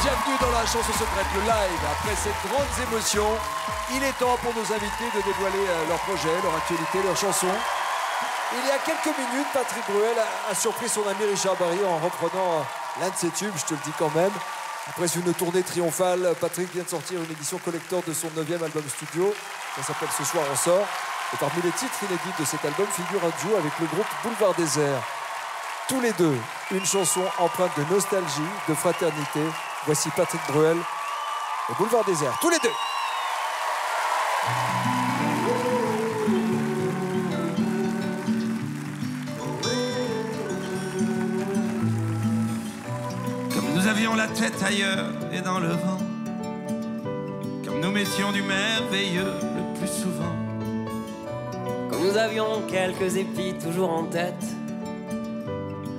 Bienvenue dans la chanson secrète, le live. Après ces grandes émotions, il est temps pour nos invités de dévoiler leur projet, leur actualité, leur chanson. Il y a quelques minutes, Patrick Bruel a surpris son ami Richard Berry en reprenant l'un de ses tubes, je te le dis quand même. Après une tournée triomphale, Patrick vient de sortir une édition collector de son 9e album studio. Ça s'appelle Ce soir on sort. Et parmi les titres inédits de cet album figure un duo avec le groupe Boulevard Désert. Tous les deux, une chanson empreinte de nostalgie, de fraternité. Voici Patrick Bruel et Boulevard Désert. Tous les deux. Comme nous avions la tête ailleurs et dans le vent, comme nous mettions du merveilleux le plus souvent, comme nous avions quelques épis toujours en tête,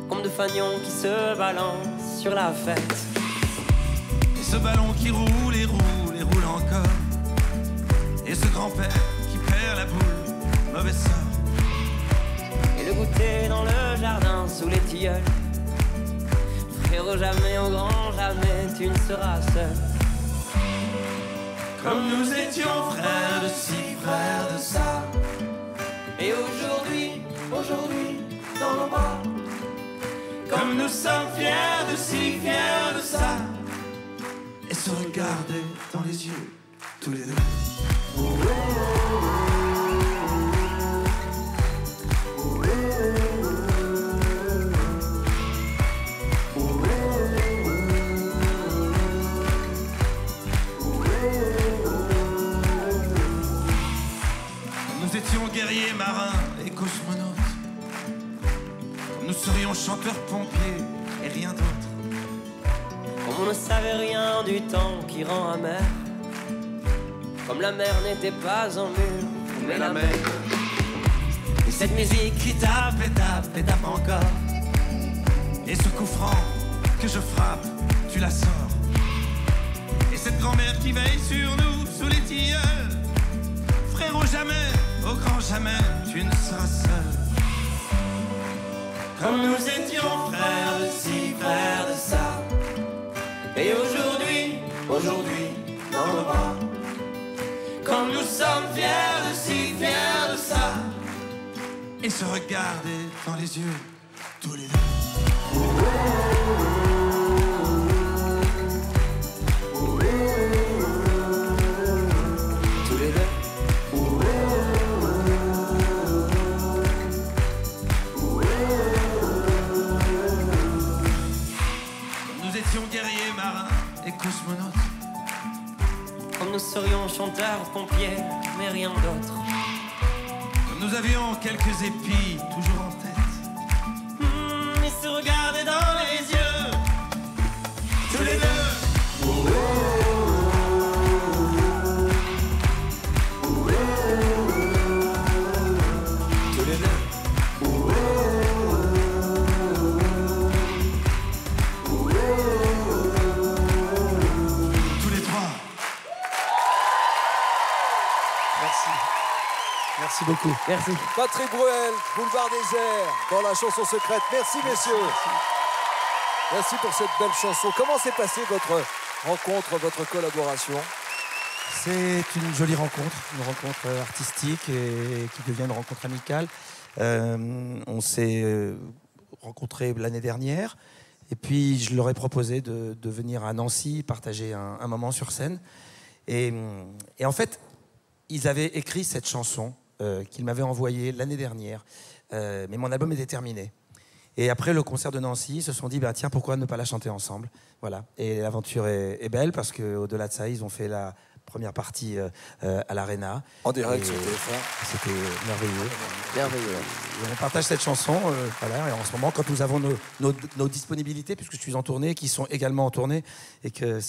comme de fanions qui se balancent sur la fête. Et ce ballon qui roule et roule et roule encore, et ce grand-père qui perd la boule, mauvais sort. Et le goûter dans le jardin sous les tilleuls. Frérot, jamais, au grand jamais, tu ne seras seul. Comme nous étions frères de ci, frères de ça. Et aujourd'hui, dans nos bras, comme nous sommes fiers de ci, fiers de ça. Et se regarder dans les yeux, tous les deux. Nous étions guerriers, marins et cosmonautes. Nous serions chanteurs, pompiers et rien d'autre. comme on ne savait rien du temps qui rend amer. Comme la mer n'était pas un mur, mais la mer. Et cette musique qui tape et tape et tape encore. Et ce coup franc que je frappe, tu la sors. Et cette grand-mère qui veille sur nous sous les tilleuls. Frérot, jamais, au grand jamais, tu ne seras seul. Comme nous étions frères de ci, frères de ça. Et aujourd'hui, dans nos bras. Comme nous sommes fiers de ci, fiers de ça. Et se regarder dans les yeux, tous les deux. tous les deux. Nous étions guerriers, marins et cosmonautes. Comme nous serions chanteurs, pompiers, mais rien d'autre. Comme nous avions quelques épis toujours en tête. Et se regarder dans les yeux, Tous les deux. tous les deux. Tous les trois. Merci. Merci beaucoup. Merci. Patrick Bruel, Boulevard Désert, dans la chanson secrète. Merci, messieurs. Merci pour cette belle chanson. Comment s'est passée votre rencontre, votre collaboration? C'est une jolie rencontre, une rencontre artistique et qui devient une rencontre amicale. On s'est rencontrés l'année dernière et puis je leur ai proposé de venir à Nancy partager un moment sur scène. Et en fait, ils avaient écrit cette chanson qu'ils m'avaient envoyée l'année dernière, mais mon album était terminé. Et après le concert de Nancy, ils se sont dit bah, tiens, pourquoi ne pas la chanter ensemble? Voilà. Et l'aventure est belle parce qu'au-delà de ça, ils ont fait la première partie à l'Arena. En direct Et sur TF1. C'était merveilleux. Merveilleux. Et on partage cette chanson, voilà, et en ce moment, quand nous avons nos disponibilités, puisque je suis en tournée, qui sont également en tournée, et que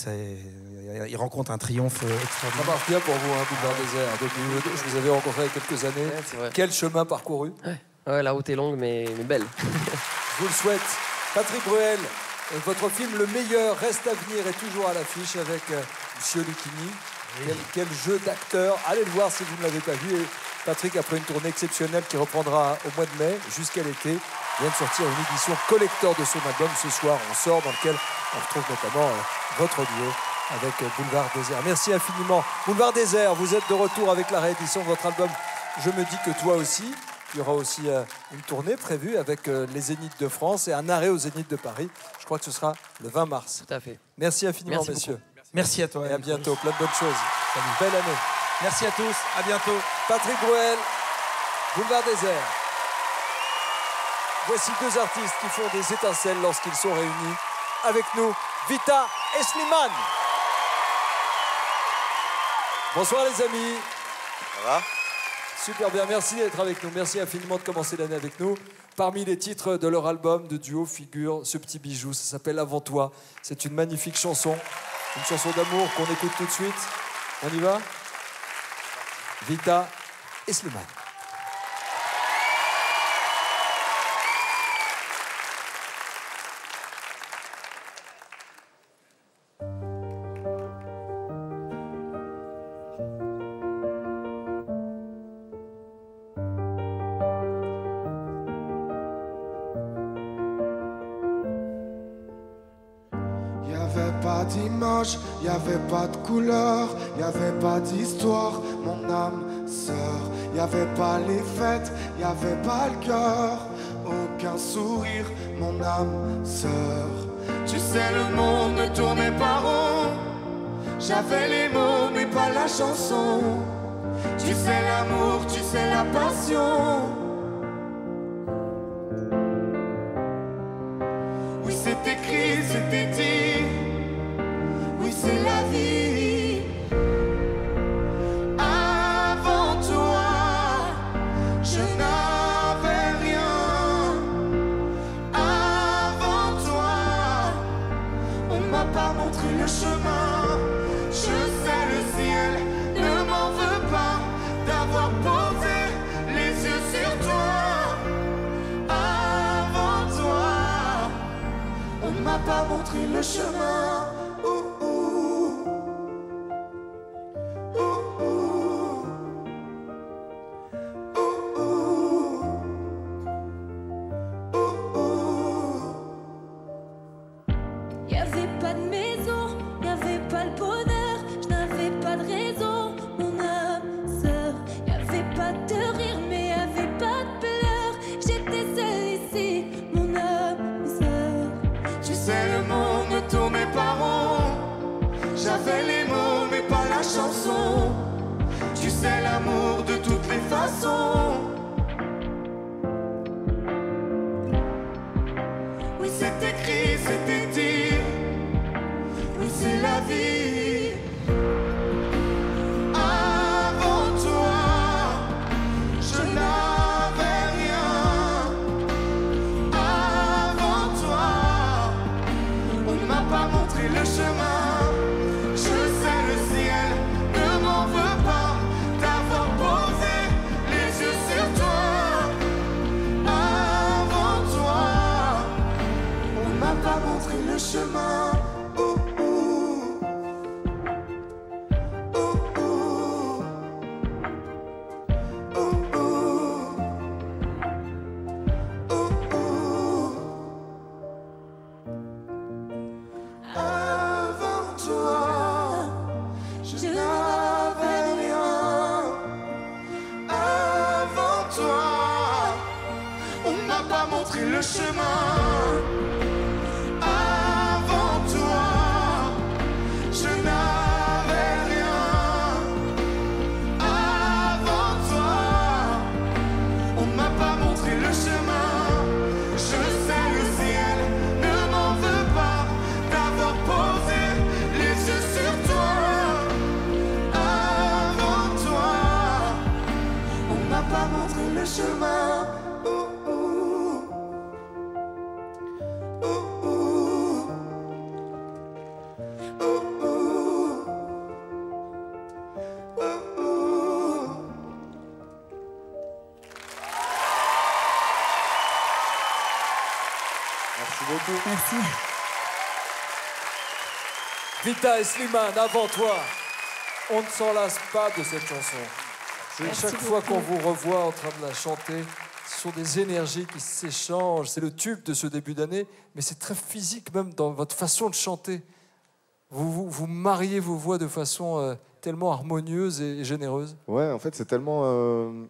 ils rencontrent un triomphe Ça extraordinaire. marche bien pour vous, hein, Boulevard Désert. Depuis, je vous avais rencontré il y a quelques années. Ouais, c'est vrai. Quel chemin parcouru? Ouais, la route est longue, mais belle. Je vous le souhaite. Patrick Bruel, votre film Le Meilleur reste à venir est toujours à l'affiche avec Monsieur Lucchini. Quel jeu d'acteur. Allez le voir si vous ne l'avez pas vu. Et Patrick, après une tournée exceptionnelle qui reprendra au mois de mai jusqu'à l'été, vient de sortir une édition collector de son album Ce soir on sort, dans lequel on retrouve notamment votre duo avec Boulevard Désert. Merci infiniment. Boulevard Désert, vous êtes de retour avec la réédition de votre album Je me dis que toi aussi. Il y aura aussi une tournée prévue avec les Zéniths de France et un arrêt aux Zéniths de Paris. Je crois que ce sera le 20 mars. Tout à fait. Merci infiniment, Merci messieurs. Merci à toi. Et à bientôt. Plein de bonnes choses. Salut. Belle année. Merci à tous. À bientôt. Patrick Bruel, Boulevard Désert. Voici deux artistes qui font des étincelles lorsqu'ils sont réunis. Avec nous, Vita et Slimane. Bonsoir les amis. Ça va ? Super bien, merci d'être avec nous. Merci infiniment de commencer l'année avec nous. Parmi les titres de leur album de duo figure ce petit bijou. Ça s'appelle Avant toi. C'est une magnifique chanson. Une chanson d'amour qu'on écoute tout de suite. On y va ? Vita et Slimane. D'image, y avait pas de couleur, y avait pas d'histoire, mon âme sœur. Y avait pas les fêtes, y avait pas le cœur, aucun sourire, mon âme sœur. Tu sais le monde ne tournait pas rond, j'avais les mots mais pas la chanson. Tu sais l'amour, tu sais la passion. Oui c'est écrit, c'était dit. Oui, c'est la vie. Avant toi, je n'avais rien. Avant toi, on m'a pas montré le chemin. Je sais le ciel ne m'en veut pas d'avoir posé les yeux sur toi. Avant toi, on m'a pas montré le chemin. J'avais les mots mais pas la chanson. Tu sais l'amour de toutes les façons. Oui c'est écrit, c'était dit. Oui c'est la vie. Avant toi, je n'avais rien. Avant toi, on m'a pas montré le chemin. Le chemin, oh, oh. Oh, oh. Oh, oh. Oh, oh. Avant toi, je n'avais rien. Avant toi, on m'a pas montré le chemin. Le chemin, oh, oh. Oh, oh. Oh, oh. Oh, oh. Merci beaucoup. Merci. Vita et Slimane, avant toi. On ne s'en lasse pas de cette chanson. Et chaque fois qu'on vous revoit en train de la chanter, Ce sont des énergies qui s'échangent. C'est le tube de ce début d'année, mais c'est très physique même dans votre façon de chanter. Vous mariez vos voix de façon tellement harmonieuse et généreuse. Ouais, en fait, c'est tellement...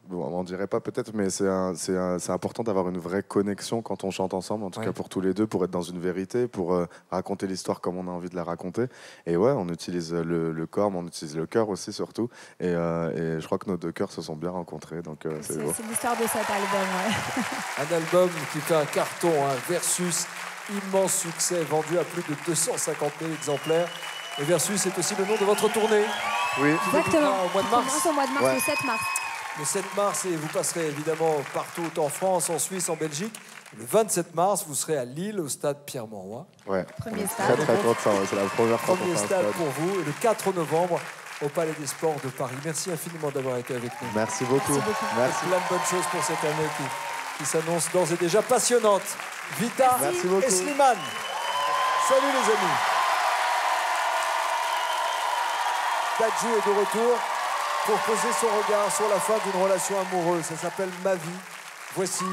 bon, on dirait pas peut-être, mais c'est important d'avoir une vraie connexion quand on chante ensemble, en tout cas pour tous les deux, pour être dans une vérité, pour raconter l'histoire comme on a envie de la raconter. Et ouais, on utilise le corps, mais on utilise le cœur aussi, surtout. Et je crois que nos deux cœurs se sont bien rencontrés, donc c'est beau. C'est l'histoire de cet album, ouais. Un album qui fait un carton, Versus, immense succès, vendu à plus de 250 000 exemplaires. Et Versus, c'est aussi le nom de votre tournée. Oui. Exactement. Au mois de mars. Commence au mois de mars, le 7 mars. Le 7 mars, et vous passerez évidemment partout en France, en Suisse, en Belgique. Le 27 mars, vous serez à Lille, au stade Pierre-Mauroy. Ouais. Premier stade. Très, très content. C'est la première fois qu'on Premier fait un stade stade. pour vous. Et le 4 novembre, au Palais des Sports de Paris. Merci infiniment d'avoir été avec nous. Merci beaucoup. Merci beaucoup. Merci. Plein de bonnes choses pour cette année qui s'annonce d'ores et déjà passionnante. Vita Merci beaucoup. et Slimane. Salut les amis. Dadju est de retour pour poser son regard sur la fin d'une relation amoureuse. Ça s'appelle Ma vie. Voici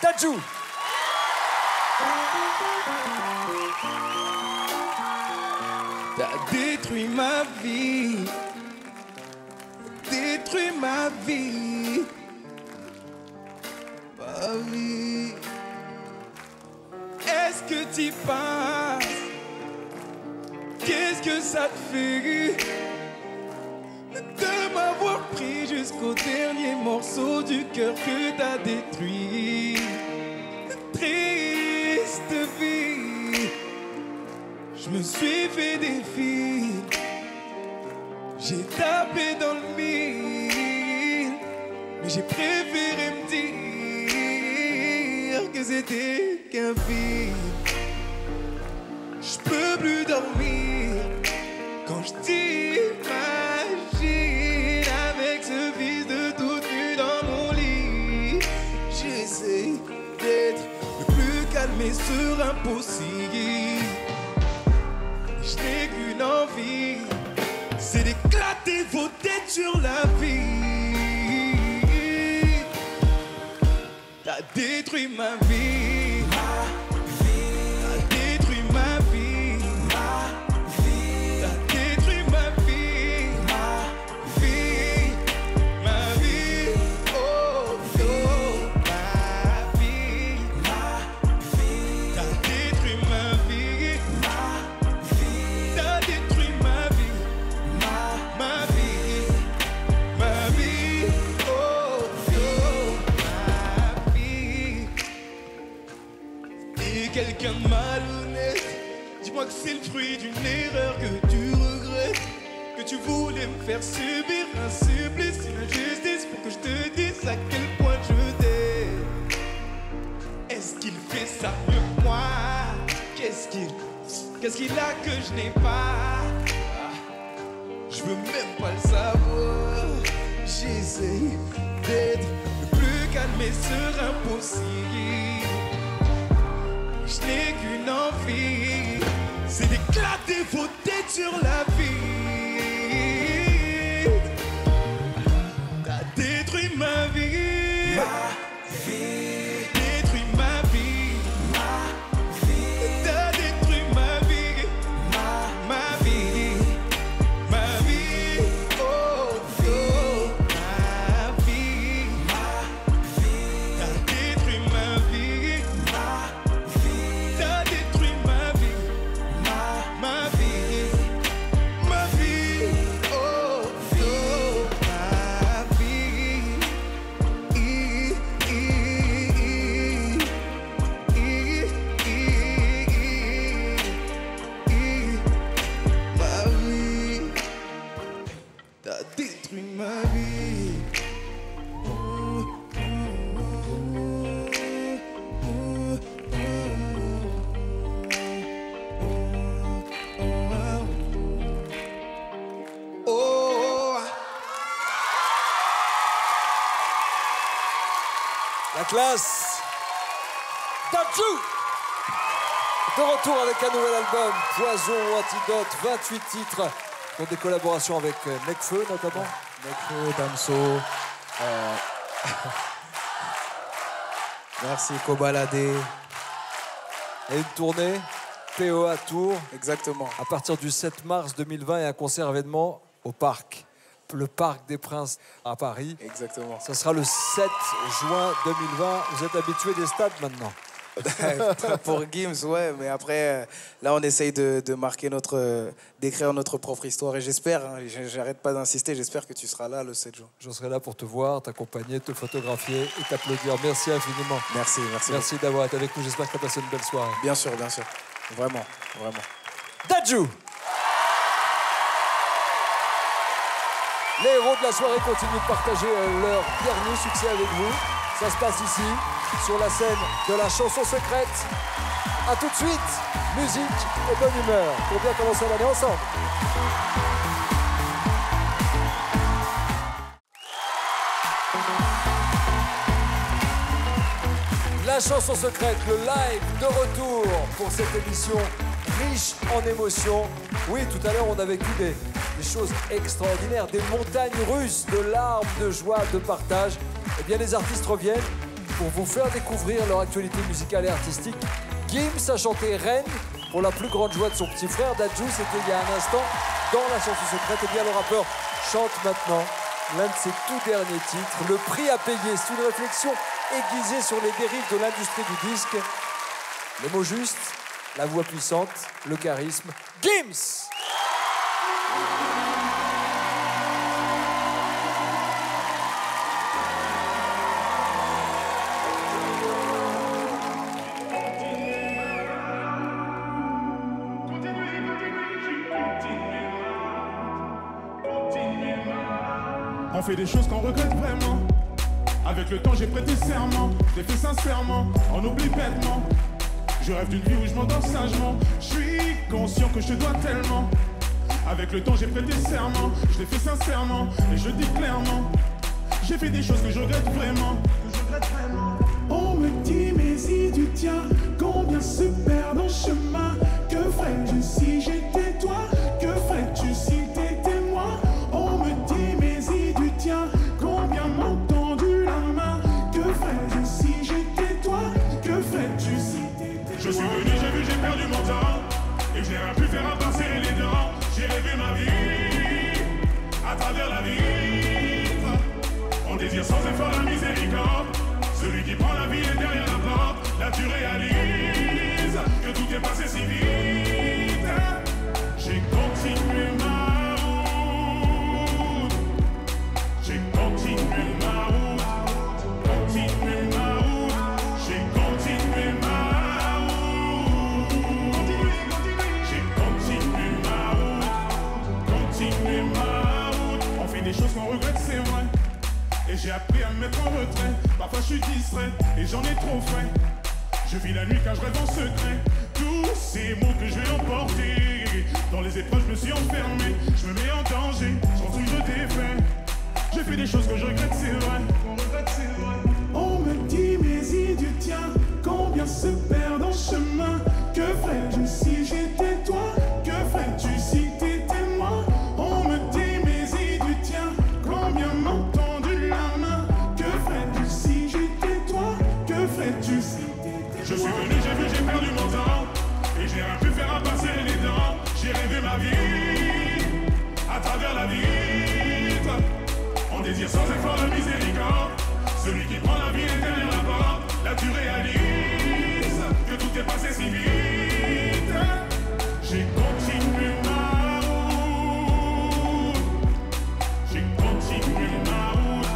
Dadju. T'as détruit ma vie, détruit ma vie, ma vie. Est-ce que t'y penses? Qu'est-ce que ça te fait de m'avoir pris jusqu'au dernier morceau du cœur que t'as détruit? Triste vie, je me suis fait des fils, j'ai tapé dans le mille, mais j'ai préféré me dire que c'était qu'un film. Je peux plus dormir quand je t'imagine avec ce fils de toute nue dans mon lit. J'essaie d'être le plus calme et serein possible. Je n'ai qu'une envie, c'est d'éclater vos têtes sur la vie. T'as détruit ma vie. Quelqu'un de malhonnête, dis-moi que c'est le fruit d'une erreur que tu regrettes, que tu voulais me faire subir un supplice, une injustice pour que je te dise à quel point je t'aime. Est-ce qu'il fait ça mieux que moi? Qu'est-ce qu'il a que je n'ai pas? Je veux même pas le savoir. J'essaie d'être le plus calme et serein possible. Je n'ai qu'une envie, c'est d'éclater vos têtes sur la vie. T'as détruit ma vie, détruit ma vie, t'as détruit ma vie, ma vie, oh, oh, ma vie, t'as détruit ma vie. T'as détruit ma vie, ma vie, oh, oh, ma vie, ma vie, t'as détruit ma vie. La classe. Dadju. De retour avec un nouvel album, Poison ou Antidote, 28 titres, dont des collaborations avec Nekfeu notamment. Nekfeu, Damso, Merci, Cobaladé. Et une tournée, POA Tour. Exactement. À partir du 7 mars 2020 et un concert événement au Parc. Le Parc des Princes à Paris. Exactement. Ça sera le 7 juin 2020. Vous êtes habitués des stades maintenant? Pour Gims, ouais, mais après, là, on essaye de marquer d'écrire notre propre histoire. Et j'espère, hein, j'arrête pas d'insister, j'espère que tu seras là le 7 juin. Je serai là pour te voir, t'accompagner, te photographier et t'applaudir. Merci infiniment. Merci, merci. Merci d'avoir été avec nous. J'espère que tu as passé une belle soirée. Bien sûr, bien sûr. Vraiment, vraiment. Dadju! Les héros de la soirée continuent de partager leur dernier succès avec vous. Ça se passe ici, sur la scène de la chanson secrète. A tout de suite, musique et bonne humeur pour bien commencer l'année ensemble. La chanson secrète, le live de retour pour cette émission riche en émotions. Oui, tout à l'heure, on a vécu des choses extraordinaires, des montagnes russes de larmes, de joie, de partage. Eh bien, les artistes reviennent pour vous faire découvrir leur actualité musicale et artistique. Gims a chanté Reine pour la plus grande joie de son petit frère. Dadju, c'était il y a un instant dans la chanson secrète. Eh bien, le rappeur chante maintenant l'un de ses tout derniers titres. Le prix à payer, c'est une réflexion aiguisée sur les dérives de l'industrie du disque. Les mots justes, la voix puissante, le charisme. Gims! On fait des choses qu'on regrette vraiment. Avec le temps j'ai prêté serment, j'ai fait sincèrement, on oublie bêtement. Je rêve d'une vie où je m'endors sagement. Je suis conscient que je te dois tellement. Avec le temps j'ai prêté serment, je l'ai fait sincèrement et je dis clairement. J'ai fait des choses que je regrette vraiment. On me dit mais si tu tiens, combien se perdent en chemin. Que ferais-tu si j'étais toi? Que ferais-tu si t'étais moi? On me dit mais si tu tiens, combien m'ont tendu la main. Que ferais-tu si j'étais toi? Que ferais-tu si t'étais moi? Je suis venu, j'ai vu, j'ai perdu mon temps. Et j'ai rien pu faire à part serrer les dents. J'ai rêvé ma vie, à travers la vitre. On désire sans effort la miséricorde. Celui qui prend la vie est derrière la porte. Là tu réalises que tout est passé si vite. J'ai continué ma route. J'ai continué ma route. Continué ma route. J'ai continué ma route. J'ai continué ma route. Continué ma route. On fait des choses qu'on regrette, c'est vrai. Et j'ai appris à me mettre en retrait. Parfois je suis distrait et j'en ai trop fait. Je vis la nuit car je rêve en secret. Tous ces mots que je vais emporter. Dans les épreuves je me suis enfermé. Je me mets en danger, je retrouve de défait. J'ai fait des choses que je regrette, c'est vrai. On me dit mais si tu tiens, combien se perdent en chemin. Que ferais-tu si j'étais toi? Que ferais-tu si t'étais moi? On me dit mais si tu tiens, combien m'ont tendu la main. Que ferais-tu si j'étais toi? Que ferais-tu si t'étais moi? Je suis venu, j'ai vu, j'ai perdu mon temps. Et j'ai rien pu faire à passer les dents. J'ai rêvé ma vie, à travers la vitre. On désire sans effort la miséricorde. Celui qui prend la vie est derrière la porte. Là tu réalises que tout est passé si vite. J'ai continué ma route. J'ai continué ma route.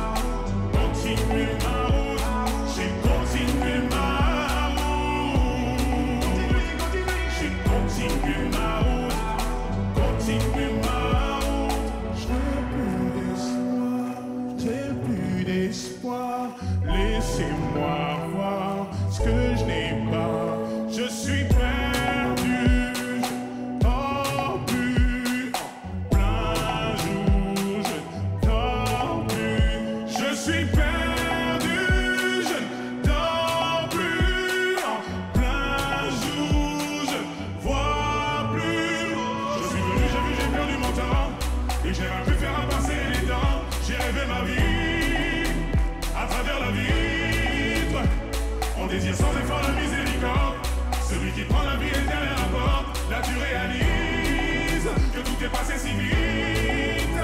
Continué ma route. J'ai continué ma route. J'ai continué ma route. Continué ma route. J'ai plus d'espoir. Laissez-moi voir Son désir sans effort, la miséricorde. Celui qui prend la vie est derrière la porte. Là tu réalises que tout est passé si vite.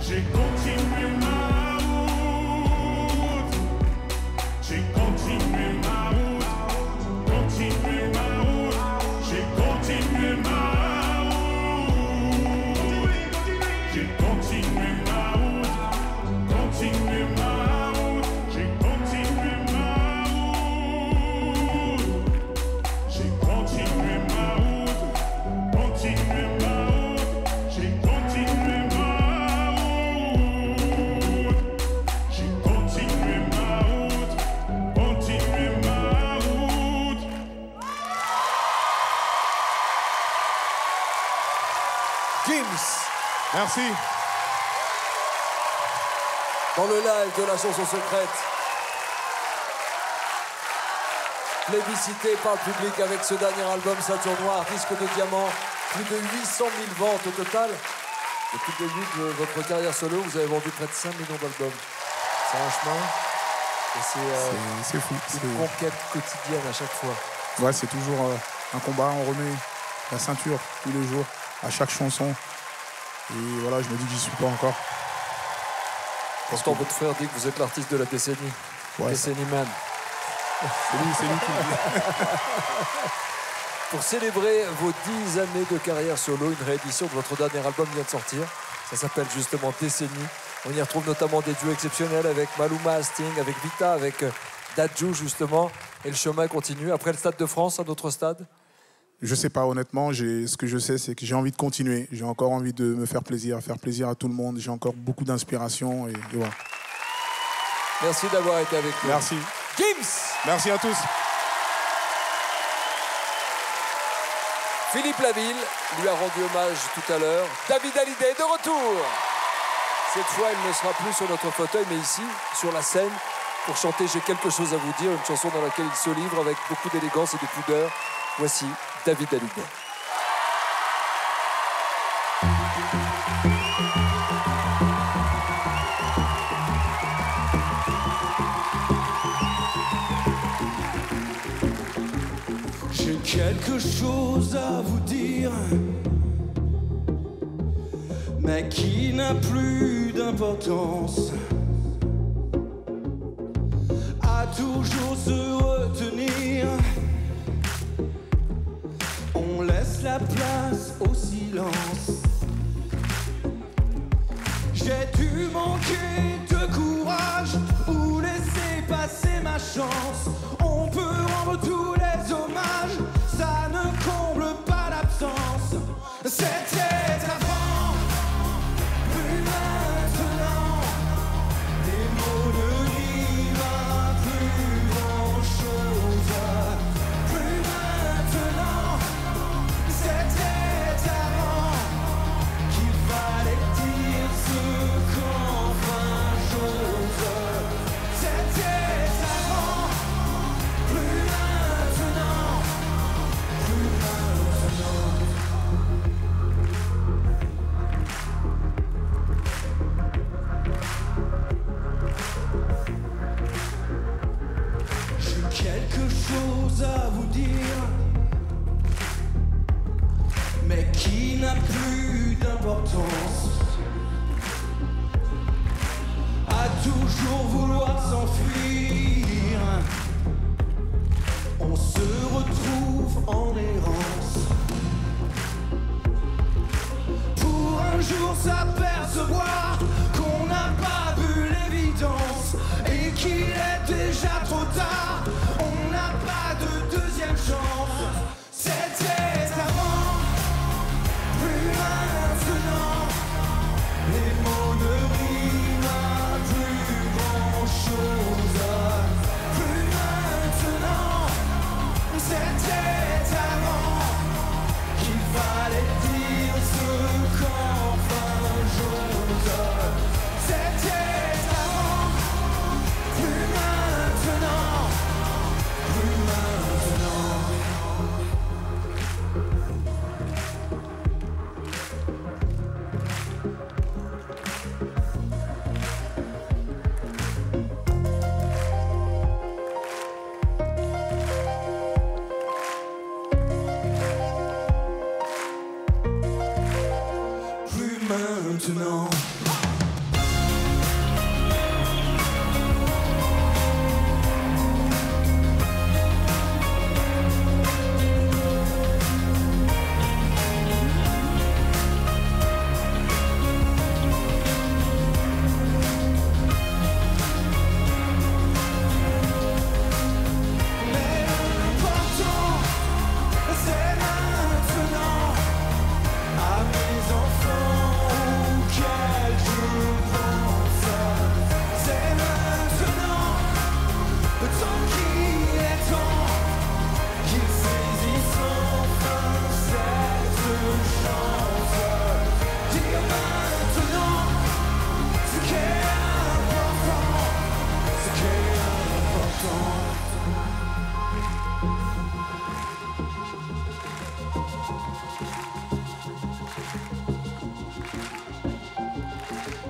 J'ai continué ma route. J'ai continué ma route. Continué ma route. J'ai continué ma route. J'ai continué ma route. Continué ma route. J'ai continué ma route. J'ai continué ma route. Continué ma route. J'ai continué ma route. J'ai continué ma route. Continué ma route. Gims, Merci. dans le live de la chanson secrète. Plébiscité par le public avec ce dernier album Ceinture Noire, disque de diamant, plus de 800 000 ventes au total. Depuis le début de votre carrière solo, vous avez vendu près de 5 millions d'albums. C'est un chemin et C'est fou. une conquête quotidienne à chaque fois. Ouais, c'est toujours un combat. On remet la ceinture tous les jours, à chaque chanson. Et voilà, je me dis que j'y suis pas encore. Pourtant, votre frère dit que vous êtes l'artiste de la décennie. Ouais, Décennie Man. c'est lui qui le dit. Pour célébrer vos 10 années de carrière solo, une réédition de votre dernier album vient de sortir. Ça s'appelle justement Décennie. On y retrouve notamment des duos exceptionnels avec Maluma, Sting, avec Vita, avec Dadju justement. Et le chemin continue. Après le Stade de France, un autre stade? Je sais pas, honnêtement. Ce que je sais, c'est que j'ai envie de continuer. J'ai encore envie de me faire plaisir à tout le monde. J'ai encore beaucoup d'inspiration. Et voilà. Merci d'avoir été avec nous. Merci. Gims! Merci à tous. Philippe Laville lui a rendu hommage tout à l'heure. David Hallyday de retour. Cette fois, il ne sera plus sur notre fauteuil, mais ici, sur la scène, pour chanter J'ai quelque chose à vous dire, une chanson dans laquelle il se livre avec beaucoup d'élégance et de pudeur. Voici David Hallyday. J'ai quelque chose à vous dire, mais qui n'a plus d'importance. À toujours se retenir, on laisse la place au silence. J'ai dû manquer de courage ou laisser passer ma chance. On peut rendre tous les hommages, ça ne comble pas l'absence. C'était avant, plus maintenant. Les mots ne riment à plus grand chose. Plus maintenant, c'était avant qu'il fallait dire ce qu'enfin j'ose. C'était avant, plus maintenant, plus maintenant. J'ai quelque chose à vous dire, mais qui n'a plus d'importance. À toujours vouloir s'enfuir, on se retrouve en errance. Pour un jour s'apercevoir qu'on n'a pas vu l'évidence et qu'il est déjà trop tard, on n'a pas de deuxième chance. C'était avant, plus maintenant. Les mots ne riment à plus grand chose. Plus maintenant, c'était avant qu'il fallait dire ce qu'enfin j'ose. C'était avant, plus maintenant, plus maintenant. maintenant.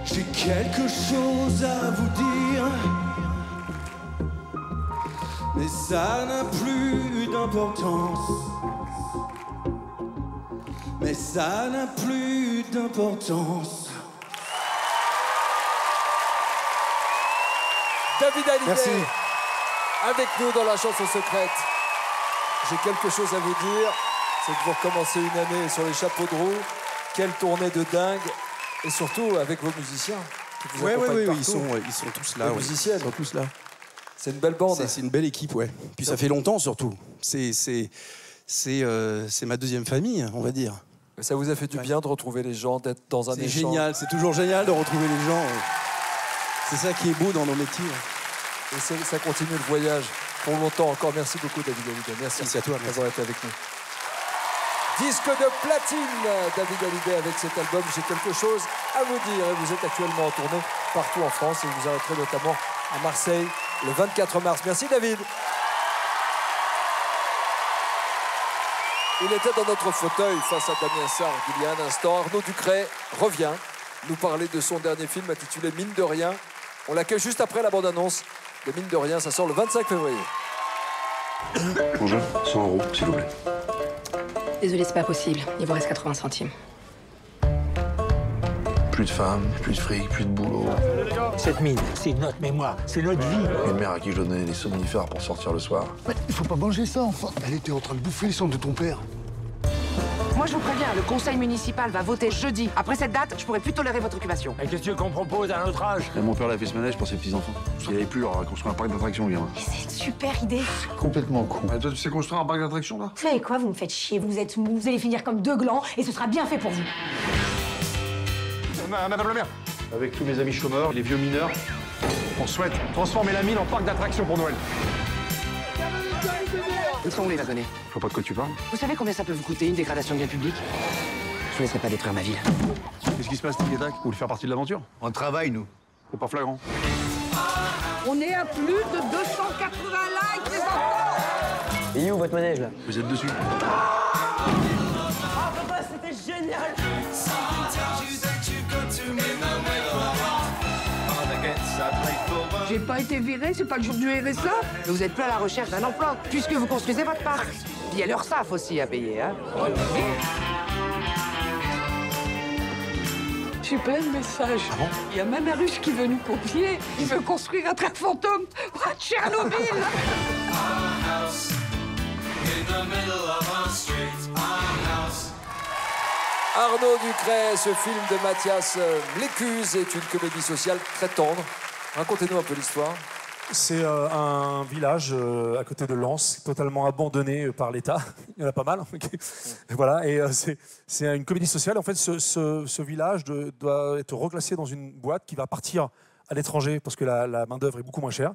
J'ai quelque chose à vous dire, mais ça n'a plus d'importance. Mais ça n'a plus d'importance. David Hallyday, Merci. avec nous dans la chanson secrète. J'ai quelque chose à vous dire, c'est que vous recommencez une année sur les chapeaux de roue. Quelle tournée de dingue, et surtout avec vos musiciens qui vous accompagnent partout. Ils sont tous là. Les ouais. musiciennes. Ils sont tous là. C'est une belle bande. C'est une belle équipe, ouais. Puis ça fait longtemps surtout. C'est ma deuxième famille, on va dire. Ça vous a fait du bien de retrouver les gens, d'être dans un échange. C'est génial, c'est toujours génial de retrouver les gens. C'est ça qui est beau dans nos métiers. Et ça continue le voyage pour longtemps encore. Merci beaucoup David Hallyday. Merci à toi d'avoir été avec nous. Disque de platine, David Hallyday avec cet album. J'ai quelque chose à vous dire. Et vous êtes actuellement en tournée partout en France et vous arrêterez notamment à Marseille le 24 mars. Merci David. Il était dans notre fauteuil face à Damien Sargue il y a un instant. Arnaud Ducret revient nous parler de son dernier film intitulé Mine de rien. On l'accueille juste après la bande-annonce de Mine de rien. Ça sort le 25 février. Bonjour, 100 €, s'il vous plaît. Désolé, c'est pas possible. Il vous reste 80 centimes. Plus de femmes, plus de fric, plus de boulot. Cette mine, c'est notre mémoire, c'est notre vie. Une mère à qui je dois donner des somnifères pour sortir le soir. Il faut pas manger ça, enfin. Elle était en train de bouffer les cendres de ton père. Moi, je vous préviens, le conseil municipal va voter jeudi. Après cette date, je pourrais plus tolérer votre occupation. Et qu'est-ce que tu veux qu'on propose à notre âge? Mon père l'a fait ce manège pour ses petits-enfants. Il avait plus à construire un parc d'attractions, gamin. C'est une super idée. Complètement con. Toi, tu sais construire un parc d'attractions, là? Vous savez quoi? Vous me faites chier. Vous êtes mou. Vous allez finir comme deux glands et ce sera bien fait pour vous. Madame la maire, avec tous mes amis chômeurs, les vieux mineurs, on souhaite transformer la mine en parc d'attractions pour Noël. Où sont les wagonnets? Je vois pas de quoi tu parles. Vous savez combien ça peut vous coûter, une dégradation de bien public? Je vous laisserai pas détruire ma ville. Qu'est-ce qui se passe, Tic-Tac? Vous voulez faire partie de l'aventure? On travaille, nous. C'est pas flagrant. On est à plus de 280 likes, les enfants! Et où votre manège, là? Vous êtes dessus. Ah, papa, c'était génial! J'ai pas été virée, c'est pas le jour du RSA. Mais vous êtes plus à la recherche d'un emploi, puisque vous construisez votre parc. Il y a l'URSSAF aussi à payer, hein. J'ai plein de messages. Il y a même un Russe qui veut nous copier. Il veut construire un train fantôme près de Tchernobyl. Arnaud Ducret, ce film de Mathias Mlécuse est une comédie sociale très tendre. Racontez-nous un peu l'histoire. C'est un village à côté de Lens, totalement abandonné par l'État. Il y en a pas mal. Et voilà, et c'est une comédie sociale. En fait, ce village doit être reclassé dans une boîte qui va partir à l'étranger parce que la main-d'œuvre est beaucoup moins chère.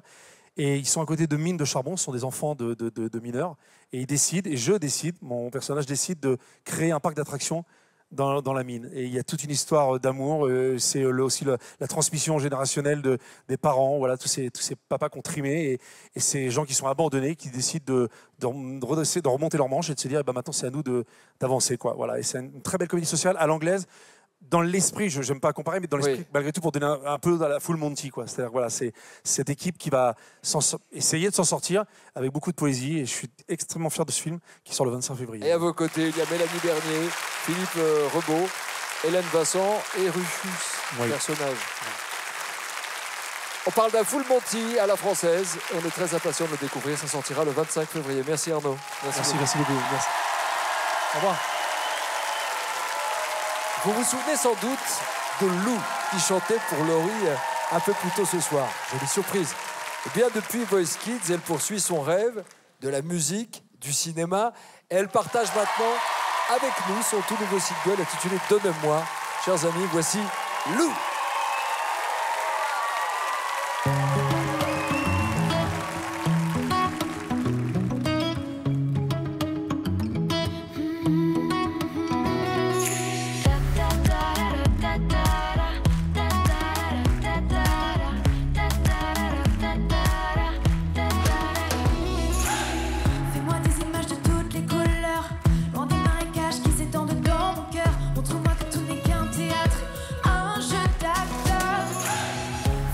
Et ils sont à côté de mines de charbon, ce sont des enfants de mineurs. Et ils décident, et je décide, mon personnage décide de créer un parc d'attractions dans la mine. Et il y a toute une histoire d'amour. C'est aussi la transmission générationnelle des parents, voilà, tous ces papas qui ont trimé et ces gens qui sont abandonnés, qui décident de remonter leurs manches et de se dire eh ben, maintenant c'est à nous d'avancer. Voilà. Et c'est une très belle comédie sociale à l'anglaise. Dans l'esprit, je n'aime pas comparer, mais dans l'esprit, malgré tout, pour donner un peu à la Full Monty. C'est-à-dire, voilà, c'est cette équipe qui va essayer de s'en sortir avec beaucoup de poésie. Et je suis extrêmement fier de ce film qui sort le 25 février. Et à vos côtés, il y a Mélanie Bernier, Philippe Rebaud Hélène Vincent et Rufus, personnage. On parle d'un Full Monty à la française. On est très impatients de le découvrir. Ça sortira le 25 février. Merci Arnaud. Merci beaucoup. Merci. Au revoir. Vous vous souvenez sans doute de Lou qui chantait pour Laurie un peu plus tôt ce soir. Jolie surprise. Eh bien, depuis Voice Kids, elle poursuit son rêve de la musique, du cinéma. Elle partage maintenant avec nous son tout nouveau single intitulé Donne-moi. Chers amis, voici Lou. Fais-moi des images de toutes les couleurs, loin des marécages qui s'étendent dans mon cœur. Montre-moi que tout n'est qu'un théâtre, un jeu d'acteurs.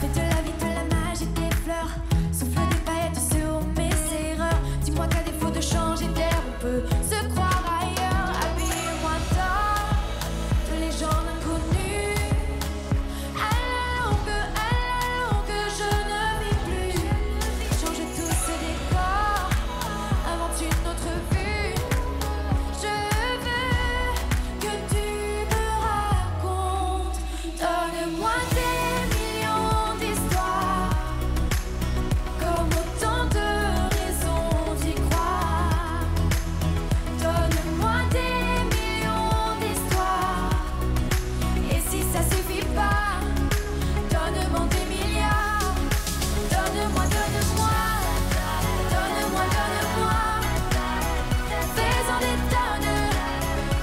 Fais de la vie de la magie des fleurs, souffle des paillettes sur mes erreurs. Dis-moi qu'à défaut de changer d'air, on peut se croire ailleurs. Habille-moi dans de légendes inconnues, à la longue je ne vis plus. Change tous ces décors, invente une autre vue. Je veux que tu me racontes. Donne-moi des millions d'histoires, comme autant de raisons d'y croire. Donne-moi des millions d'histoires, et si ça suffit pas, donne-moi des milliards. Donne-moi, donne-moi, donne-moi, donne-moi. Fais-en des tonnes,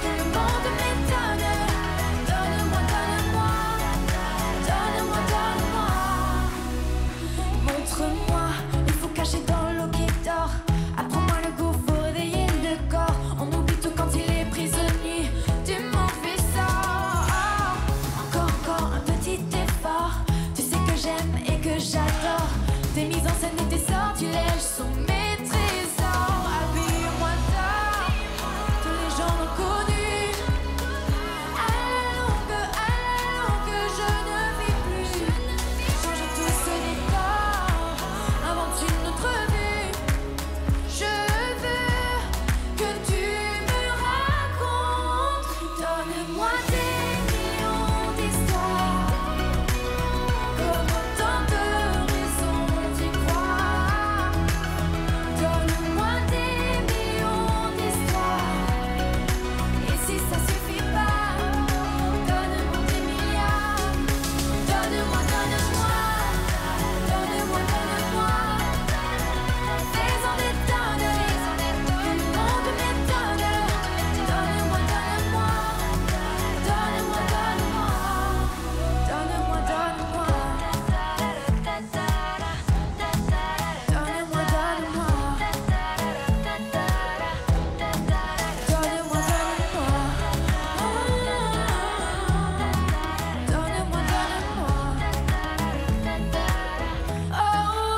que le monde m'étonne. Donne-moi, donne-moi, donne-moi, donne-moi. Montre-moi le fou caché dans l'eau qui dort. Apprends-moi le goût, faut réveiller le corps. On oublie tout quand il est prisonnier du mauvais sort. Encore un petit effort. Tu sais que j'aime et que j'adore. Tes mises en scène et tes sortilèges sont mes trésors. Habille-moi dans de légendes inconnues, à la longue je ne vis plus. Change tout ce décor, invente une autre vue. Je veux que tu me racontes. Donne-moi des millions d'histoires, comme autant de raisons d'y croire. Donne-moi des millions d'histoires, et si ça suffit pas, donne-moi des milliards. Donne-moi, donne-moi, donne-moi, donne-moi. Fais-en des tonnes, que le monde m'étonne. Donne-moi, donne-moi, donne-moi, donne-moi. Donne-moi, donne-moi. Donne-moi, donne-moi. Donne-moi, donne-moi. Donne-moi, donne-moi. Oh,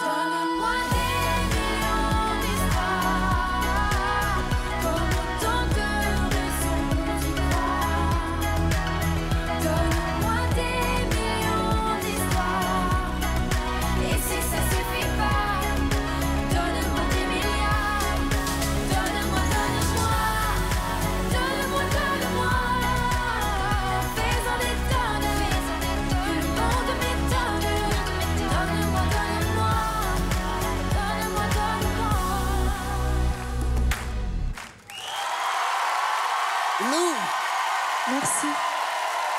donne-moi des millions d'histoires, comme autant de raisons d'y croire. Donne-moi des millions d'histoires, et si ça suffit pas, donne-moi des milliards. Donne-moi, donne-moi, donne-moi, donne-moi. Fais-en des tonnes, que le monde m'étonne. Donne-moi, donne-moi, donne-moi, donne-moi. Lou. Merci.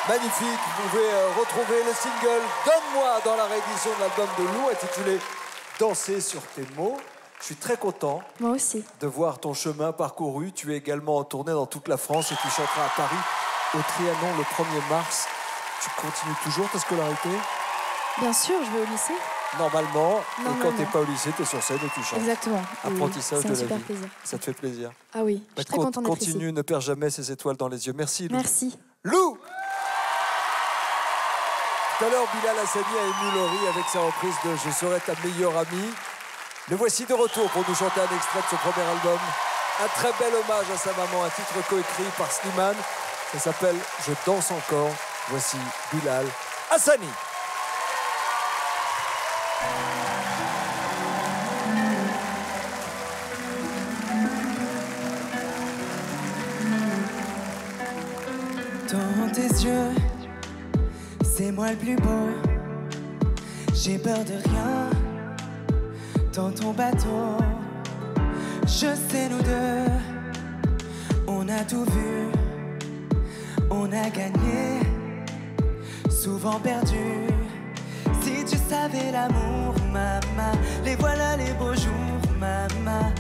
Magnifique, vous pouvez retrouver le single Donne-moi dans la réédition de l'album de Lou intitulé Danser sur tes mots. Je suis très content Moi aussi. de voir ton chemin parcouru. Tu es également en tournée dans toute la France et tu chanteras à Paris au Trianon le 1er mars. Tu continues toujours ta scolarité Bien sûr, je vais au lycée. normalement, et quand Normalement. t'es pas au lycée, t'es sur scène et tu chantes. Exactement. Apprentissage C'est un de la super vie. plaisir. Ça te fait plaisir. Ah oui, je suis très contente d'être ici. Continue, ne perds jamais ses étoiles dans les yeux. Merci Lou. Merci. Lou. Tout à l'heure, Bilal Hassani a ému Laurie avec sa reprise de Je serai ta meilleure amie. Le voici de retour pour nous chanter un extrait de ce premier album. Un très bel hommage à sa maman, un titre coécrit par Slimane. Ça s'appelle Je danse encore. Voici Bilal Hassani. Dans tes yeux, c'est moi le plus beau. J'ai peur de rien dans ton bateau. Je sais, nous deux, on a tout vu. On a gagné, souvent perdu. Si tu savais l'amour, maman, les voilà les beaux jours, maman.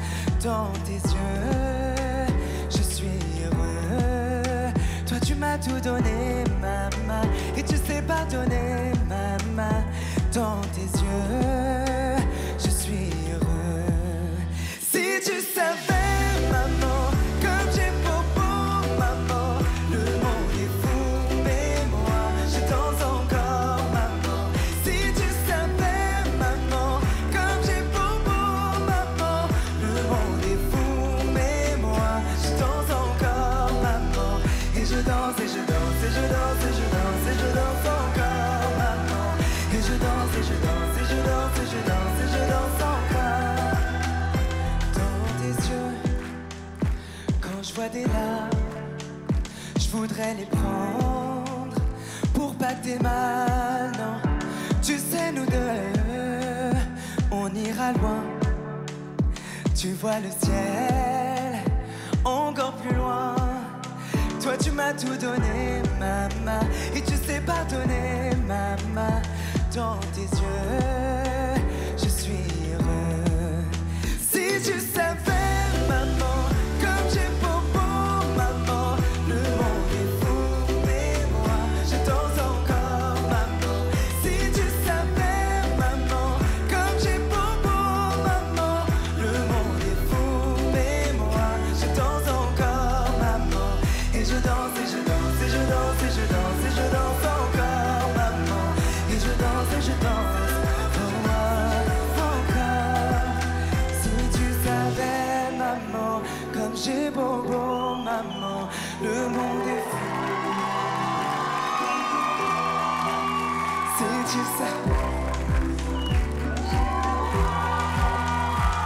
Dans tes yeux, je suis heureux. Toi tu m'as tout donné, maman, et tu sais pardonner, maman. Dans tes yeux, je suis heureux. Si tu savais, maman, comme j'ai beau, maman, le monde est fou, mais moi, je danse encore, maman. Si tu savais, maman, comme j'ai beau, maman, le monde est fou, mais moi, je danse encore, maman. Et je danse, et je danse, et je danse, et je danse, et je danse encore, maman. Et je danse, et je danse, et je danse, et je danse, et je danse encore. Dans tes yeux, quand je vois des larmes, je voudrais les prendre pour pas que t'aies mal, non. Tu sais, nous deux, on ira loin. Tu vois le ciel encore plus loin. Toi, tu m'as tout donné, maman, et tu sais pardonner, maman. Dans tes yeux, je suis heureux. Si tu savais, maman, comme j'ai beau, maman, le monde est fou, mais moi, je danse encore, maman. Si tu savais, maman, comme j'ai beau, maman, le monde est fou, mais moi, je danse encore, maman. Et je danse, et je danse, et je danse, et je danse, et je danse encore, maman. Et je danse, et je danse, pour moi, encore. Si tu savais, maman, comme j'ai beau, maman, le monde est fou. Si tu savais,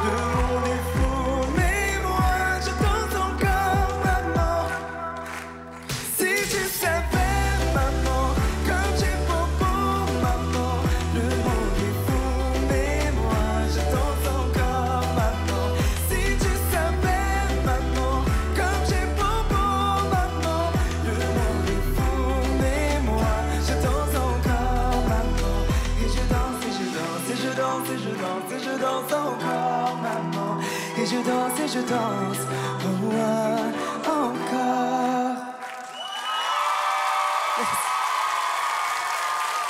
le monde est fou, mais moi, je danse encore, maman. Si tu savais, maman, comme j'ai beau, maman, le monde est fou, mais moi, je danse encore, maman. Si tu savais, maman, comme j'ai beau, maman, le monde est fou, mais moi, je danse encore, maman. Et je danse, et je danse, et je danse, et je danse, et je danse encore, maman. Et je danse, et je danse, pour moi, encore.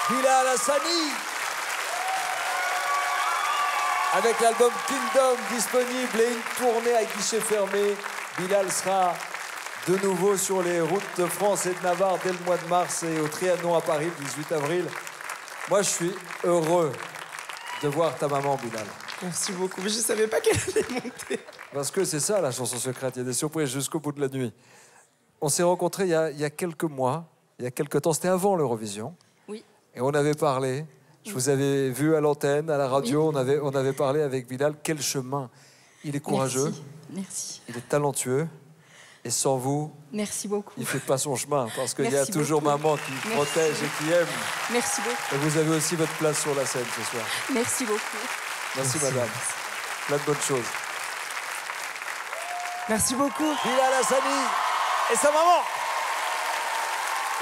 Bilal Hassani. Avec l'album Kingdom disponible et une tournée à guichet fermé, Bilal sera de nouveau sur les routes de France et de Navarre dès le mois de mars et au Trianon à Paris le 18 avril. Moi, je suis heureux de voir ta maman, Bilal. Merci beaucoup, mais je savais pas qu'elle allait monter. Parce que c'est ça, la chanson secrète. Il y a des surprises jusqu'au bout de la nuit. On s'est rencontrés il y a quelques mois, il y a quelques temps. C'était avant l'Eurovision. Oui. Et on avait parlé. Je vous avais vu à l'antenne, à la radio. Oui. On avait parlé avec Bilal. Quel chemin. Il est courageux. Merci. Merci. Il est talentueux. Et sans vous, Merci beaucoup. il ne fait pas son chemin. Parce qu'il y a Merci toujours beaucoup. maman qui Merci. protège et qui aime. Merci beaucoup. Et vous avez aussi votre place sur la scène ce soir. Merci beaucoup. Merci, madame. Plein de bonnes choses. Merci beaucoup. Bilal Hassani et sa maman.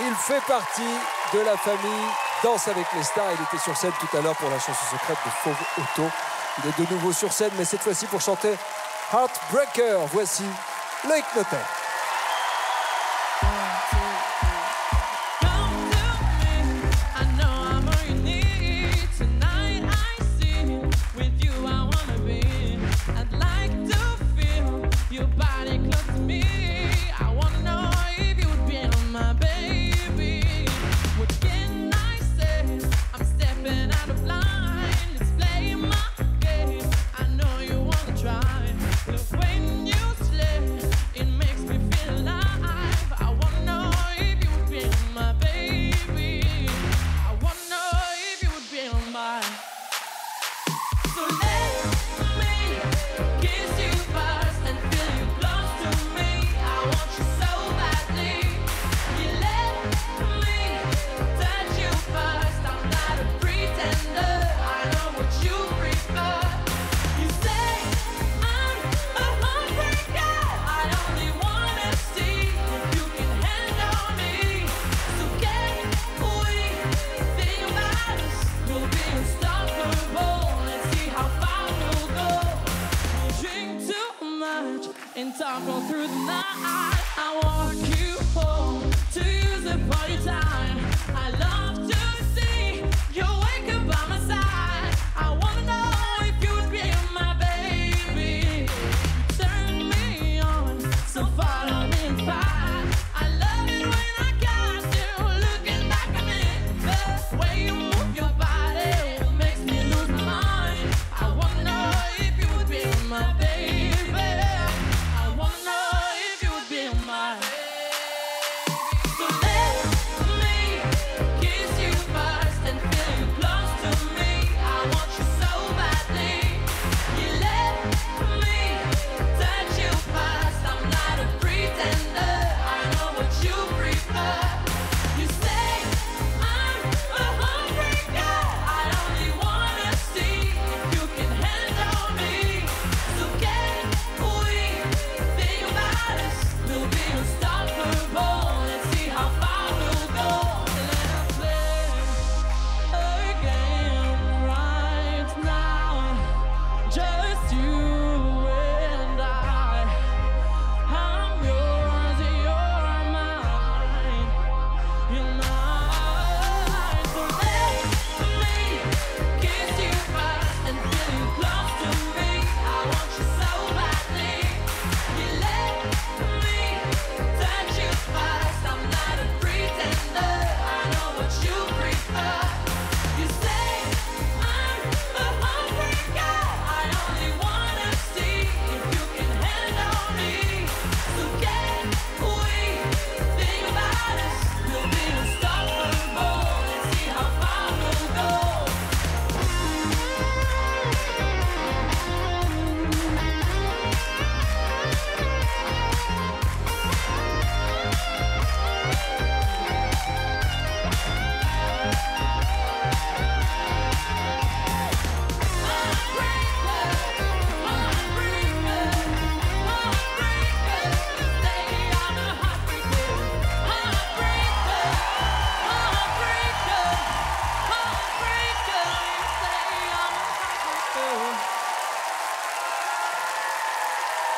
Il fait partie de la famille Danse avec les stars. Il était sur scène tout à l'heure pour la chanson secrète de Fauve Auto. Il est de nouveau sur scène, mais cette fois-ci pour chanter Heartbreaker. Voici Loïc Notet. When you slay, it makes me and time go through the night. I walk you home to use it for your time. I love to see you wake up by my side. I wanna know if you would be my baby. Turn me on, so follow me inside. I love it when I got you looking back at me. The way you move your body makes me lose my mind. I wanna know if you would be my baby. I wanna know if you would be my baby. So let me kiss you first and feel you close to me. I want you so badly. You let me touch you first. I'm not a pretender. I know what you prefer. You say I'm a hungry girl. I only wanna see if you can handle me. So can we think about us? We'll be unstoppable. Let's see how far we'll go. Let's play a game right now. Just you and I. I'm yours, you're mine. You're mine. So let me kiss you first and feel you close to me. I want you so badly. You let me touch you first. I'm not a pretender. I know what you prefer. You say I'm a hungry girl. I only wanna see if you can handle me. So can we think about us? We'll be unstoppable. Let's see how far we'll go.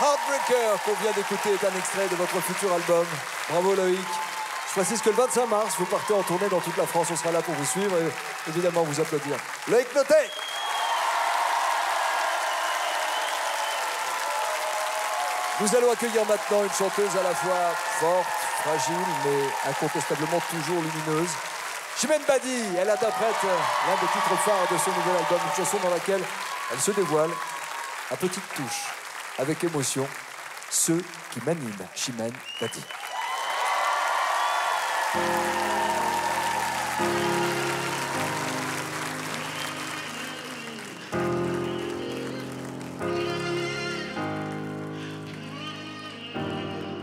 Heartbreaker qu'on vient d'écouter est un extrait de votre futur album. Bravo Loïc. Je précise que le 25 mars, vous partez en tournée dans toute la France. On sera là pour vous suivre et évidemment vous applaudir. Loïc Notet. Nous allons accueillir maintenant une chanteuse à la fois forte, fragile, mais incontestablement toujours lumineuse. Chimène Badi, elle interprète l'un des titres phares de son nouvel album, une chanson dans laquelle elle se dévoile à petite touche, avec émotion, ceux qui m'animent. Chimène Badi.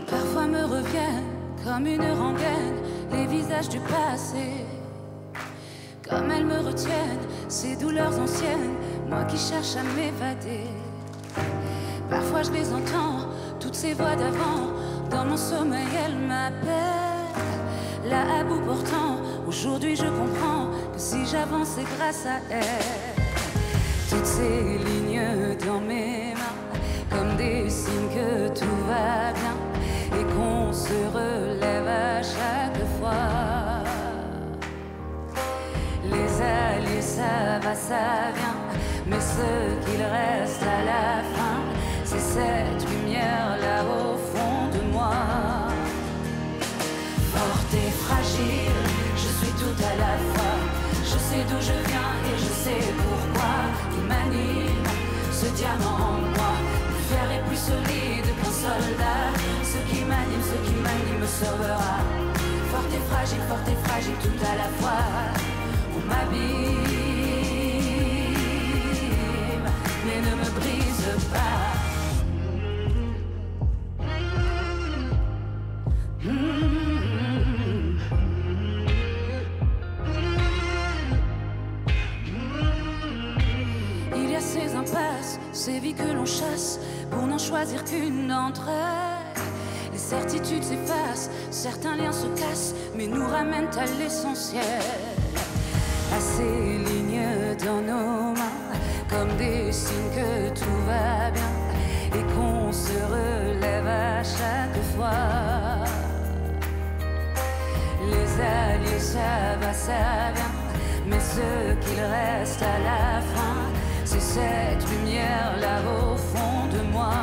Parfois me reviennent comme une rengaine les visages du passé. Comme elles me retiennent, ces douleurs anciennes, moi qui cherche à m'évader. Parfois je les entends, toutes ces voix d'avant, dans mon sommeil elles m'appellent. Là à bout portant, aujourd'hui je comprends que si j'avance c'est grâce à elles. Toutes ces lignes dans mes mains, comme des signes que tout va bien et qu'on se relève à chaque fois. Les alliés ça va, ça vient, mais ce qu'il reste à la fin, c'est cette lumière là au fond de moi. Forte et fragile, je suis tout à la fois. Je sais d'où je viens et je sais pourquoi. Il m'anime, ce diamant en moi. Plus fier et plus solide qu'un soldat. Ce qui m'anime me sauvera. Forte et fragile tout à la fois. On m'abîme, mais ne me brise pas. Il y a ces impasses, ces vies que l'on chasse pour n'en choisir qu'une d'entre elles. Les certitudes s'effacent, certains liens se cassent, mais nous ramènent à l'essentiel. À ces lignes dans nos mains, comme des signes que tout va bien et qu'on se relève à chaque fois. Les alliés, ça va, ça vient, mais ce qu'il reste à la fin, c'est cette lumière là au fond de moi.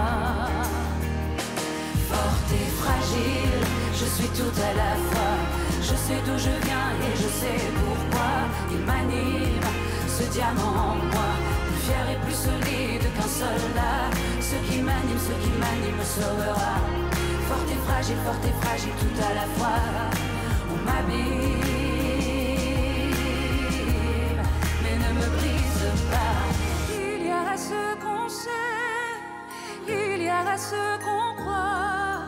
Forte et fragile, je suis tout à la fois. Je sais d'où je viens et je sais pourquoi. Il m'anime, ce diamant en moi, plus fier et plus solide qu'un soldat. Ce qui m'anime me sauvera. Forte et fragile, tout à la fois. On m'abîme, mais ne me brise pas. Il y aura ce qu'on sait, il y aura ce qu'on croit,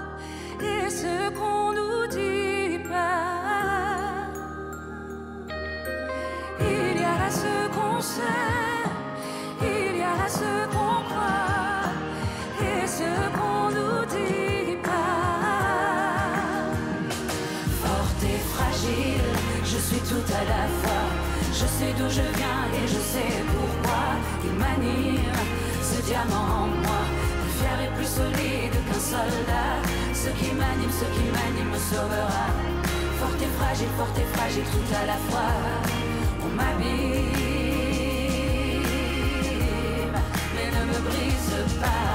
et ce qu'on nous dit pas. Il y aura ce qu'on sait, il y aura ce qu'on croit, et ce qu'on nous dit pas. Forte et fragile, je suis tout à la fois. Je sais d'où je viens et je sais pourquoi. Il m'anime, ce diamant en moi, plus fier et plus solide qu'un soldat. Ce qui m'anime me sauvera. Forte et fragile, tout à la fois. On m'abîme, mais ne me brise pas.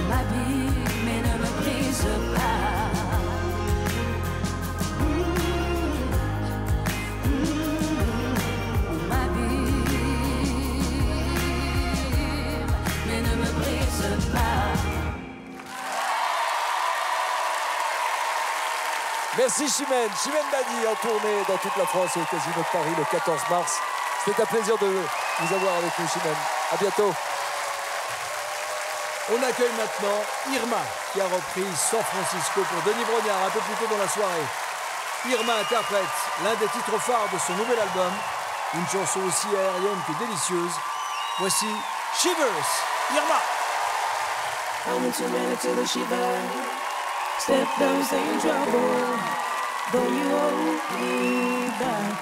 M'abîme, mais ne me brise pas. On m'abîme, mais ne me brise pas. Merci Chimène. Chimène Badi en tournée dans toute la France et au Casino de Paris le 14 mars. C'était un plaisir de vous avoir avec nous, Chimène. À bientôt. On accueille maintenant Irma, qui a repris San Francisco pour Denis Brognard un peu plus tôt dans la soirée. Irma interprète l'un des titres phares de son nouvel album, une chanson aussi aérienne que délicieuse. Voici Shivers, Irma. I'm too ready to the shiver. Step down, stay in trouble. Don't you hold me back.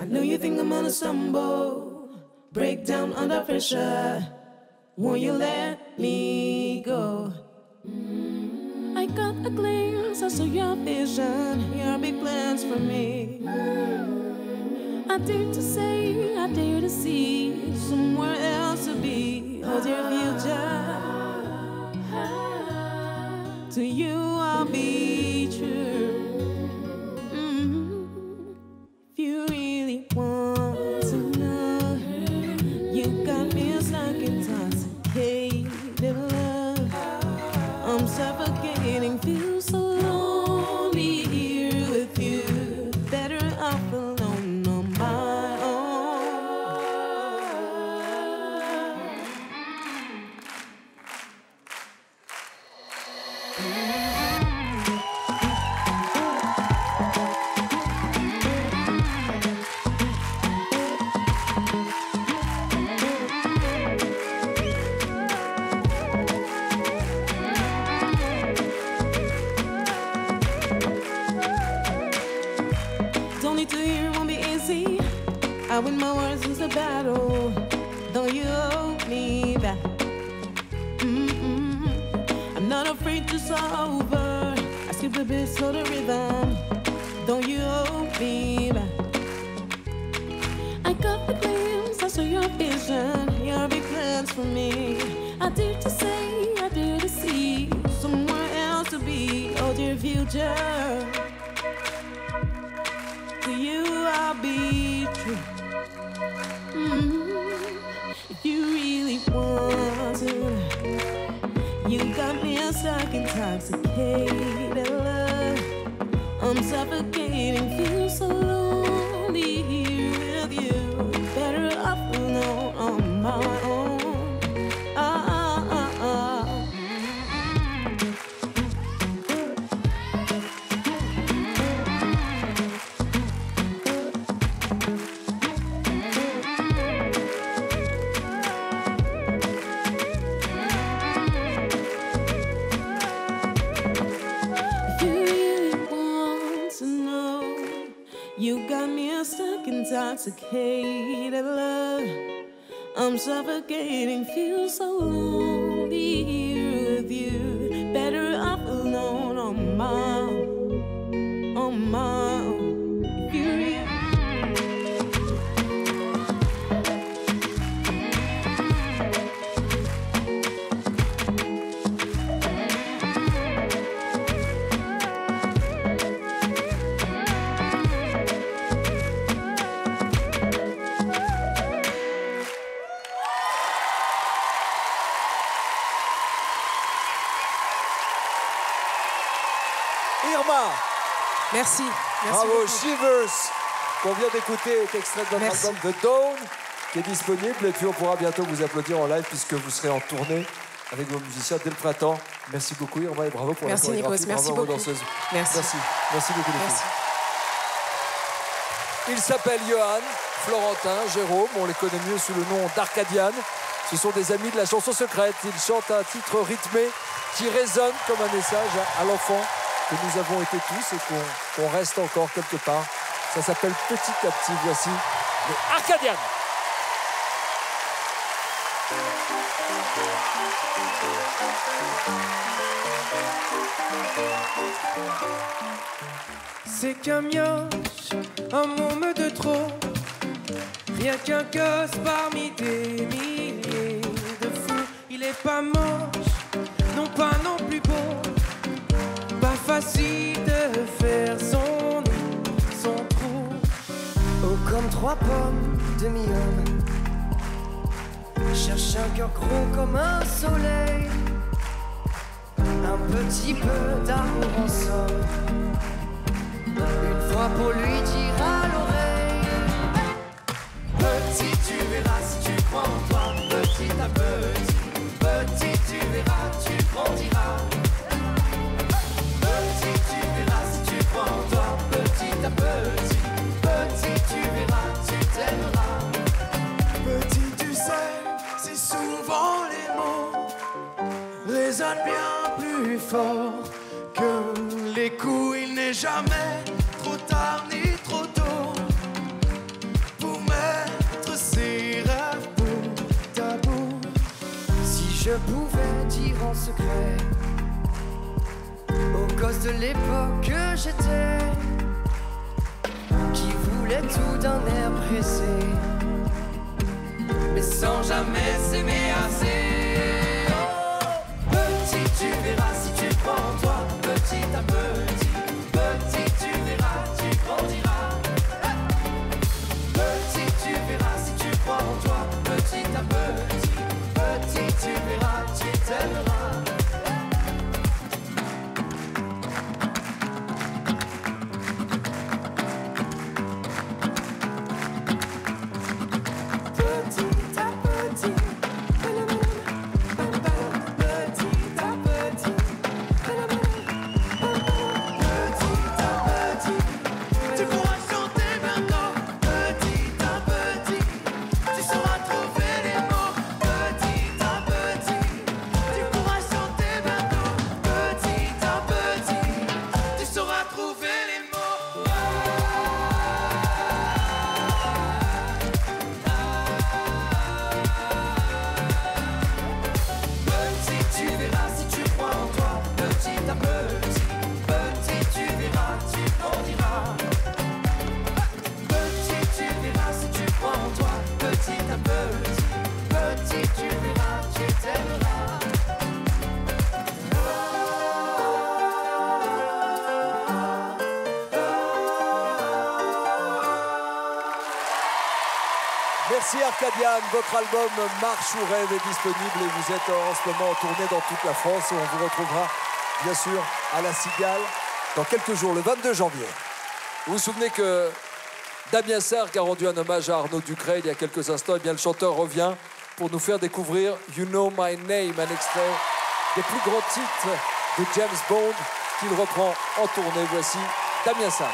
I know you think I'm gonna stumble, break down under pressure. Won't you let me go? I got a glimpse, I saw your vision, your big plans for me. I dare to say, I dare to see somewhere else to be. Hold your future. To you I'll be true. If you really want to know, you got me stuck intoxicated love. I'm suffocating, feel so lonely here with you. Better off alone on my own. Don't need to hear it won't be easy. I win my words in the battle. Don't you hold me back. I'm not afraid to sober. I skip the beat so the rhythm. Don't you hold me back. I got the glimpse, I saw your vision, your big plans for me. I dare to say, I dare to see somewhere else to be. Oh dear future. To you I'll be true. If you really want to, you got me stuck, intoxicated love. I'm suffocating, feel so lonely here with you. Better off alone on my own. If you really want intoxicated love. I'm suffocating, feel so lonely here with you. Better off alone on my own. Furious. Irma. Merci. Bravo, beaucoup. Shivers, qu'on vient d'écouter, est extrait de votre album The Dawn, qui est disponible. Et puis on pourra bientôt vous applaudir en live puisque vous serez en tournée avec vos musiciens dès le printemps. Merci beaucoup Irma et bravo pour la chorégraphie. Merci Nikos, merci Bravo à vos beaucoup. danseuses. Merci. Merci beaucoup les filles. Ils s'appellent Johan, Florentin, Jérôme, on les connaît mieux sous le nom d'Arcadian. Ce sont des amis de la chanson secrète. Ils chantent un titre rythmé qui résonne comme un message à l'enfant que nous avons été tous et qu'on reste encore quelque part. Ça s'appelle Petit à Petit. Voici les Arcadian. C'est qu'un mioche, un môme de trop. Rien qu'un gosse parmi des milliers de fous. Il est pas moche, non pas non plus beau. Pas facile de faire son nid, son trou. Oh, comme 3 pommes de mi-homme. Cherche un cœur gros comme un soleil. Un petit peu d'amour en somme. Une fois pour lui dire à l'oreille. Petit, tu verras si tu crois en toi. Petit à petit. Petit, tu verras, tu grandiras. Petit, tu verras si tu crois en toi. Petit à petit. Petit, tu verras, tu t'aimeras. Petit, tu sais, si souvent les mots résonnent bien plus fort que les coups. Il n'est jamais trop tard ni trop tôt pour mettre ses rêves bout à bout. Si je pouvais dire en secret aux gosses de l'époque que j'étais, qui voulait tout d'un air pressé, mais sans jamais s'aimer assez. Oh, petit, tu verras si tu crois en toi. Petit à petit. Petit, tu verras, tu grandiras. Petit, tu verras si tu crois en toi. Petit à petit. Petit, tu verras, tu t'aimeras. Tu pourras chanter maintenant. Petit à petit, tu sauras trouver les mots. Petit à petit, tu pourras chanter maintenant. Petit à petit, tu sauras trouver les mots. Petit, tu verras si tu crois en toi. Petit à petit, petit, tu verras, tu grandiras. Petit, tu verras si tu crois en toi. Petit à petit, petit, tu verras, tu t'aimeras. Merci Arcadian, votre album Marche ou Rêve est disponible et vous êtes en ce moment en tournée dans toute la France et on vous retrouvera bien sûr à la Cigale dans quelques jours, le 22 janvier. Vous vous souvenez que Damien Sargue a rendu un hommage à Arnaud Ducret il y a quelques instants. Et bien le chanteur revient pour nous faire découvrir You Know My Name, un extrait des plus grands titres de James Bond qu'il reprend en tournée. Voici Damien Sargue.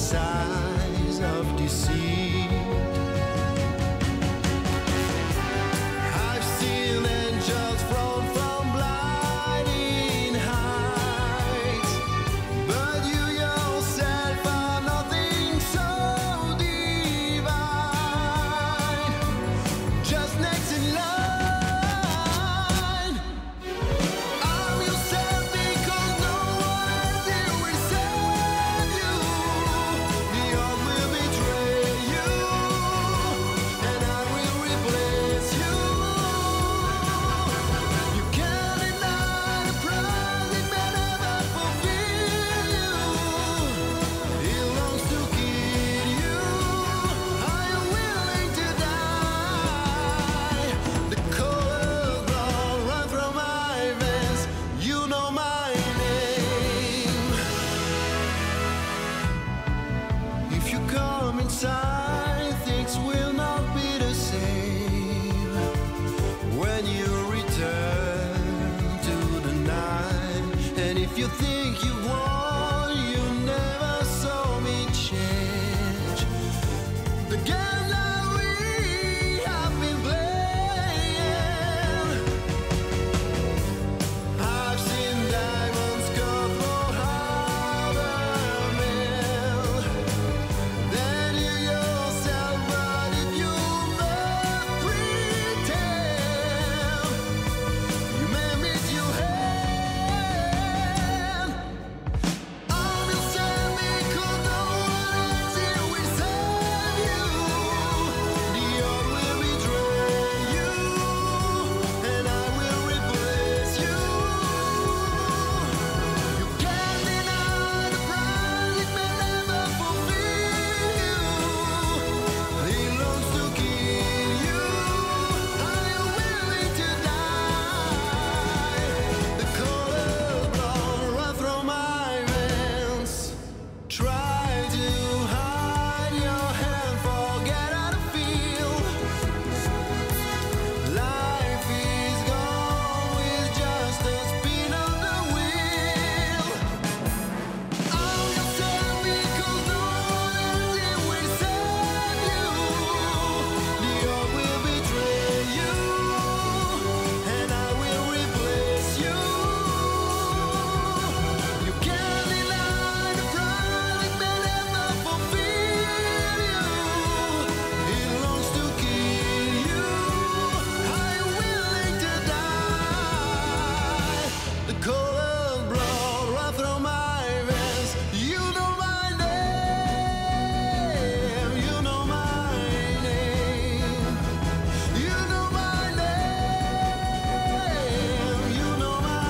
size of deceit. I've seen angels flown from blinding heights, but you yourself are nothing so divine. Just next in line. Inside, things will not be the same when you return to the night. And if you think you won, you never saw me change. The game that we have been playing, I've seen diamonds go through harder men than you yourself, but if you not pretend, you may miss your hand. I'm yourself because no one else here will save you. The earth will betray you, and I will replace you. You can't deny the price, it may never fulfill you. He longs to kill you. Are you willing to die? The colors blood run through my veins. Try to hide your hand, forget how to feel. Life is gone with just a spin of the wheel. I'm yourself because no one else here will save you. The earth will betray you, and I will replace you. You can't deny the price, it may never fulfill you. It longs to kill you. Are you willing to die? The cold blood run through my veins. You know my name. You know my name. You know my name. You know my name. You know my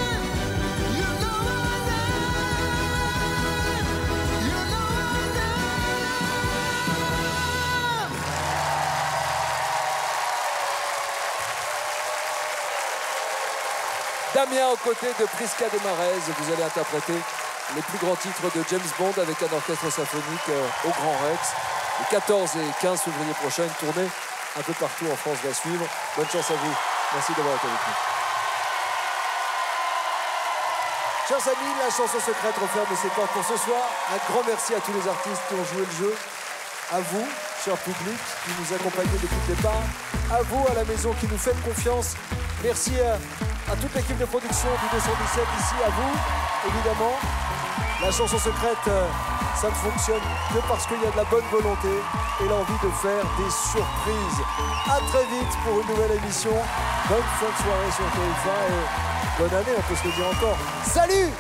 name. You know my name. You know my Damien aux côtés de Prisca Desmarez, vous allez interpréter les plus grands titres de James Bond avec un orchestre symphonique au Grand Rex. Les 14 et 15 février prochains, une tournée un peu partout en France va suivre. Bonne chance à vous. Merci d'avoir été avec nous. Chers amis, la chanson secrète referme ses portes pour ce soir. Un grand merci à tous les artistes qui ont joué le jeu. À vous, cher public, qui nous accompagnez depuis le départ. À vous, à la maison, qui nous faites confiance. Merci à toute l'équipe de production du 217 ici, à vous, évidemment. La chanson secrète, ça ne fonctionne que parce qu'il y a de la bonne volonté et l'envie de faire des surprises. À très vite pour une nouvelle émission. Bonne fin de soirée sur TF1 et bonne année, on peut se le dire encore. Salut!